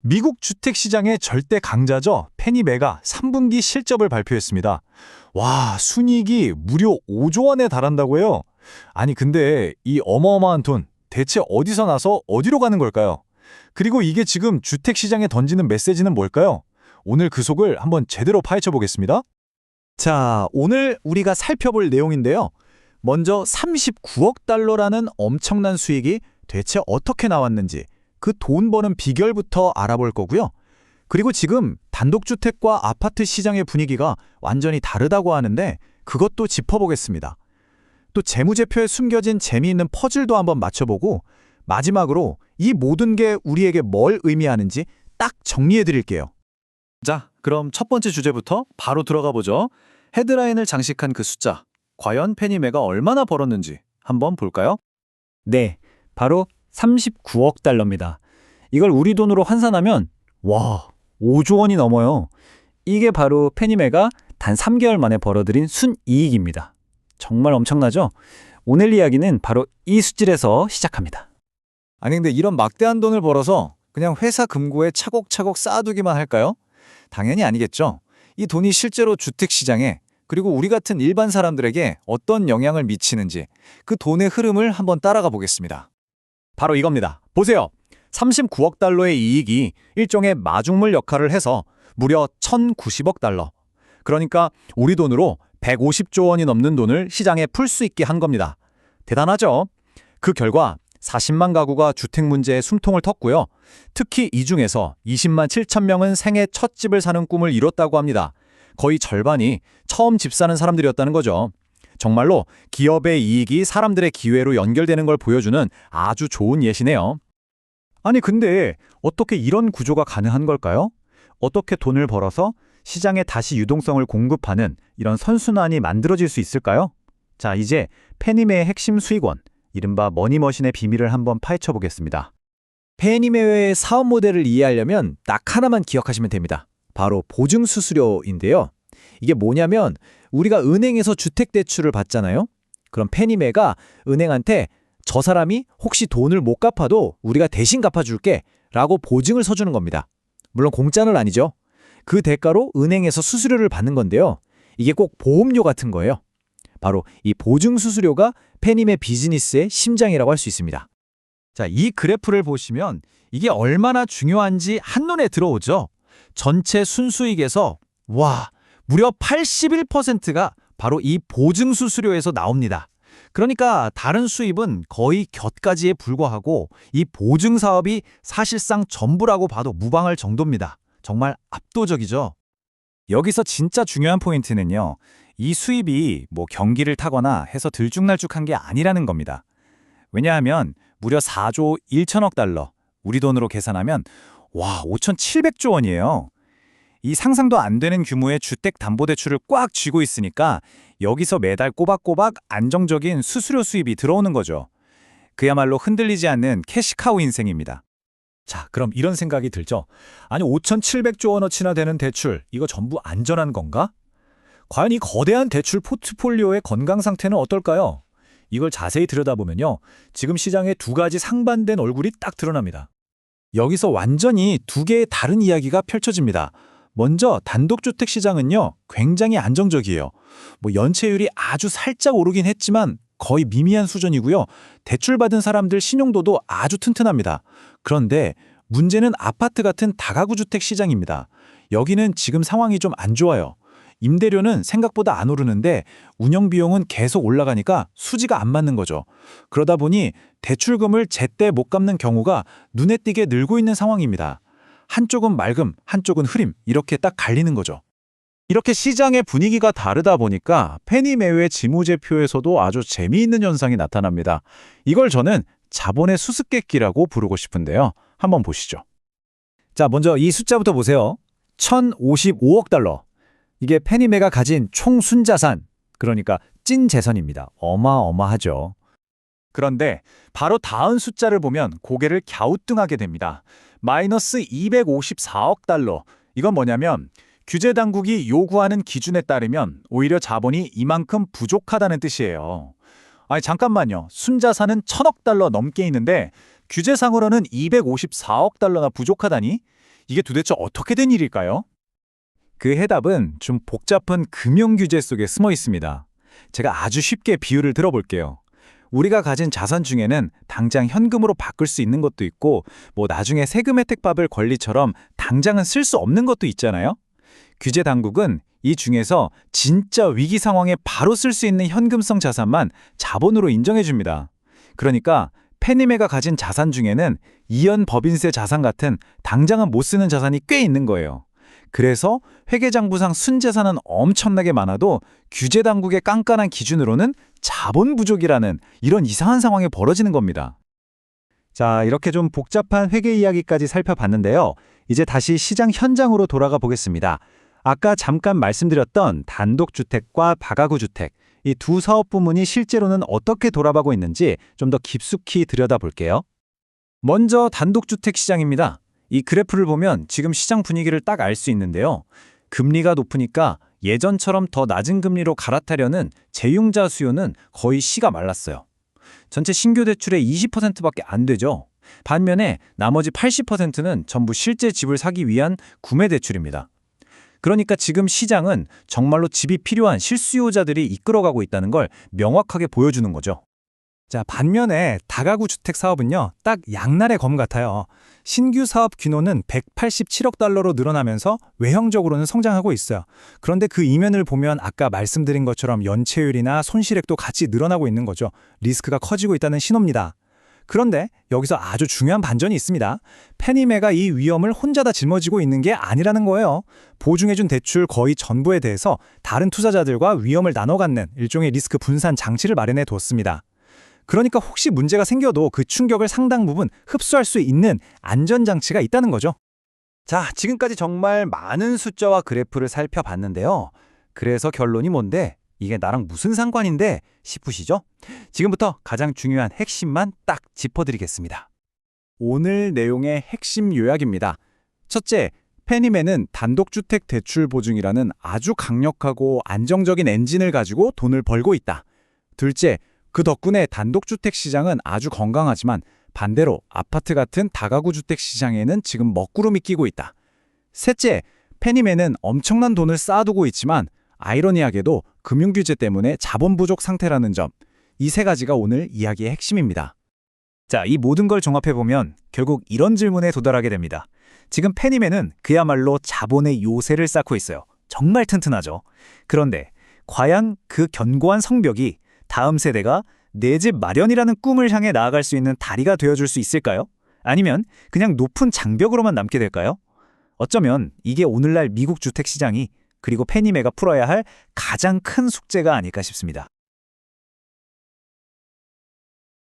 미국 주택시장의 절대 강자죠. 페니메가 3분기 실적을 발표했습니다. 와, 순이익이 무려 5조 원에 달한다고 해요. 아니 근데 이 어마어마한 돈 대체 어디서 나서 어디로 가는 걸까요? 그리고 이게 지금 주택시장에 던지는 메시지는 뭘까요? 오늘 그 속을 한번 제대로 파헤쳐 보겠습니다. 자, 오늘 우리가 살펴볼 내용인데요. 먼저 39억 달러라는 엄청난 수익이 대체 어떻게 나왔는지 그 돈 버는 비결부터 알아볼 거고요. 그리고 지금 단독주택과 아파트 시장의 분위기가 완전히 다르다고 하는데 그것도 짚어보겠습니다. 또 재무제표에 숨겨진 재미있는 퍼즐도 한번 맞춰보고 마지막으로 이 모든 게 우리에게 뭘 의미하는지 딱 정리해 드릴게요. 자, 그럼 첫 번째 주제부터 바로 들어가 보죠. 헤드라인을 장식한 그 숫자. 과연 페니메가 얼마나 벌었는지 한번 볼까요? 네, 바로 39억 달러입니다. 이걸 우리 돈으로 환산하면 와, 5조 원이 넘어요. 이게 바로 페니메가 단 3개월 만에 벌어들인 순이익입니다. 정말 엄청나죠? 오늘 이야기는 바로 이 수질에서 시작합니다. 아니 근데 이런 막대한 돈을 벌어서 그냥 회사 금고에 차곡차곡 쌓아두기만 할까요? 당연히 아니겠죠. 이 돈이 실제로 주택시장에 그리고 우리 같은 일반 사람들에게 어떤 영향을 미치는지 그 돈의 흐름을 한번 따라가 보겠습니다. 바로 이겁니다. 보세요. 39억 달러의 이익이 일종의 마중물 역할을 해서 무려 1,090억 달러. 그러니까 우리 돈으로 150조 원이 넘는 돈을 시장에 풀 수 있게 한 겁니다. 대단하죠? 그 결과 40만 가구가 주택 문제에 숨통을 텄고요. 특히 이 중에서 20만 7천 명은 생애 첫 집을 사는 꿈을 이뤘다고 합니다. 거의 절반이 처음 집 사는 사람들이었다는 거죠. 정말로 기업의 이익이 사람들의 기회로 연결되는 걸 보여주는 아주 좋은 예시네요. 아니 근데 어떻게 이런 구조가 가능한 걸까요? 어떻게 돈을 벌어서 시장에 다시 유동성을 공급하는 이런 선순환이 만들어질 수 있을까요? 자, 이제 페니메의 핵심 수익원, 이른바 머니머신의 비밀을 한번 파헤쳐 보겠습니다. 페니메의 사업 모델을 이해하려면 딱 하나만 기억하시면 됩니다. 바로 보증수수료인데요. 이게 뭐냐면 우리가 은행에서 주택대출을 받잖아요. 그럼 페니메가 은행한테 저 사람이 혹시 돈을 못 갚아도 우리가 대신 갚아줄게 라고 보증을 서주는 겁니다. 물론 공짜는 아니죠. 그 대가로 은행에서 수수료를 받는 건데요. 이게 꼭 보험료 같은 거예요. 바로 이 보증수수료가 페니메 비즈니스의 심장이라고 할 수 있습니다. 자, 이 그래프를 보시면 이게 얼마나 중요한지 한눈에 들어오죠. 전체 순수익에서 무려 81%가 바로 이 보증수수료에서 나옵니다. 그러니까 다른 수입은 거의 곁가지에 불과하고 이 보증사업이 사실상 전부라고 봐도 무방할 정도입니다. 정말 압도적이죠. 여기서 진짜 중요한 포인트는요. 이 수입이 경기를 타거나 해서 들쭉날쭉한 게 아니라는 겁니다. 왜냐하면 무려 4조 1천억 달러, 우리 돈으로 계산하면 5,700조 원이에요. 이 상상도 안 되는 규모의 주택담보대출을 꽉 쥐고 있으니까 여기서 매달 꼬박꼬박 안정적인 수수료 수입이 들어오는 거죠. 그야말로 흔들리지 않는 캐시카우 인생입니다. 자, 그럼 이런 생각이 들죠. 아니 5,700조 원어치나 되는 대출, 이거 전부 안전한 건가? 과연 이 거대한 대출 포트폴리오의 건강 상태는 어떨까요? 이걸 자세히 들여다보면요. 지금 시장의 두 가지 상반된 얼굴이 딱 드러납니다. 여기서 완전히 두 개의 다른 이야기가 펼쳐집니다. 먼저 단독주택 시장은요. 굉장히 안정적이에요. 연체율이 아주 살짝 오르긴 했지만 거의 미미한 수준이고요. 대출받은 사람들 신용도도 아주 튼튼합니다. 그런데 문제는 아파트 같은 다가구 주택 시장입니다. 여기는 지금 상황이 좀 안 좋아요. 임대료는 생각보다 안 오르는데 운영 비용은 계속 올라가니까 수지가 안 맞는 거죠. 그러다 보니 대출금을 제때 못 갚는 경우가 눈에 띄게 늘고 있는 상황입니다. 한쪽은 맑음, 한쪽은 흐림, 이렇게 딱 갈리는 거죠. 이렇게 시장의 분위기가 다르다 보니까 페니메의 지무제표에서도 아주 재미있는 현상이 나타납니다. 이걸 저는 자본의 수수께끼라고 부르고 싶은데요. 한번 보시죠. 자, 먼저 이 숫자부터 보세요. 1,055억 달러. 이게 페니메가 가진 총 순자산, 그러니까 찐 재산입니다. 어마어마하죠. 그런데 바로 다음 숫자를 보면 고개를 갸우뚱하게 됩니다. 마이너스 254억 달러. 이건 뭐냐면 규제 당국이 요구하는 기준에 따르면 오히려 자본이 이만큼 부족하다는 뜻이에요. 아니 잠깐만요. 순자산은 1,000억 달러 넘게 있는데 규제상으로는 254억 달러나 부족하다니? 이게 도대체 어떻게 된 일일까요? 그 해답은 좀 복잡한 금융 규제 속에 숨어 있습니다. 제가 아주 쉽게 비유를 들어볼게요. 우리가 가진 자산 중에는 당장 현금으로 바꿀 수 있는 것도 있고, 나중에 세금 혜택 받을 권리처럼 당장은 쓸 수 없는 것도 있잖아요. 규제 당국은 이 중에서 진짜 위기 상황에 바로 쓸 수 있는 현금성 자산만 자본으로 인정해 줍니다. 그러니까 페니메가 가진 자산 중에는 이연 법인세 자산 같은 당장은 못 쓰는 자산이 꽤 있는 거예요. 그래서 회계장부상 순자산은 엄청나게 많아도 규제 당국의 깐깐한 기준으로는 자본 부족이라는 이런 이상한 상황이 벌어지는 겁니다. 자, 이렇게 좀 복잡한 회계 이야기까지 살펴봤는데요. 이제 다시 시장 현장으로 돌아가 보겠습니다. 아까 잠깐 말씀드렸던 단독주택과 다가구 주택, 이 두 사업 부문이 실제로는 어떻게 돌아가고 있는지 좀 더 깊숙이 들여다볼게요. 먼저 단독주택 시장입니다. 이 그래프를 보면 지금 시장 분위기를 딱 알 수 있는데요. 금리가 높으니까 예전처럼 더 낮은 금리로 갈아타려는 재융자 수요는 거의 씨가 말랐어요. 전체 신규 대출의 20%밖에 안 되죠. 반면에 나머지 80%는 전부 실제 집을 사기 위한 구매 대출입니다. 그러니까 지금 시장은 정말로 집이 필요한 실수요자들이 이끌어가고 있다는 걸 명확하게 보여주는 거죠. 자, 반면에 다가구 주택 사업은요, 딱 양날의 검 같아요. 신규 사업 규모는 187억 달러로 늘어나면서 외형적으로는 성장하고 있어요. 그런데 그 이면을 보면 아까 말씀드린 것처럼 연체율이나 손실액도 같이 늘어나고 있는 거죠. 리스크가 커지고 있다는 신호입니다. 그런데 여기서 아주 중요한 반전이 있습니다. 페니메가 이 위험을 혼자 다 짊어지고 있는 게 아니라는 거예요. 보증해준 대출 거의 전부에 대해서 다른 투자자들과 위험을 나눠 갖는 일종의 리스크 분산 장치를 마련해 뒀습니다. 그러니까 혹시 문제가 생겨도 그 충격을 상당 부분 흡수할 수 있는 안전장치가 있다는 거죠. 자, 지금까지 정말 많은 숫자와 그래프를 살펴봤는데요. 그래서 결론이 뭔데? 이게 나랑 무슨 상관인데? 싶으시죠? 지금부터 가장 중요한 핵심만 딱 짚어드리겠습니다. 오늘 내용의 핵심 요약입니다. 첫째, 페니메는 단독주택 대출 보증이라는 아주 강력하고 안정적인 엔진을 가지고 돈을 벌고 있다. 둘째, 그 덕분에 단독주택 시장은 아주 건강하지만 반대로 아파트 같은 다가구 주택 시장에는 지금 먹구름이 끼고 있다. 셋째, 페니메는 엄청난 돈을 쌓아두고 있지만 아이러니하게도 금융규제 때문에 자본 부족 상태라는 점, 이 세 가지가 오늘 이야기의 핵심입니다. 자, 이 모든 걸 종합해보면 결국 이런 질문에 도달하게 됩니다. 지금 페니메는 그야말로 자본의 요새를 쌓고 있어요. 정말 튼튼하죠. 그런데 과연 그 견고한 성벽이 다음 세대가 내 집 마련이라는 꿈을 향해 나아갈 수 있는 다리가 되어줄 수 있을까요? 아니면 그냥 높은 장벽으로만 남게 될까요? 어쩌면 이게 오늘날 미국 주택 시장이 그리고 페니메가 풀어야 할 가장 큰 숙제가 아닐까 싶습니다.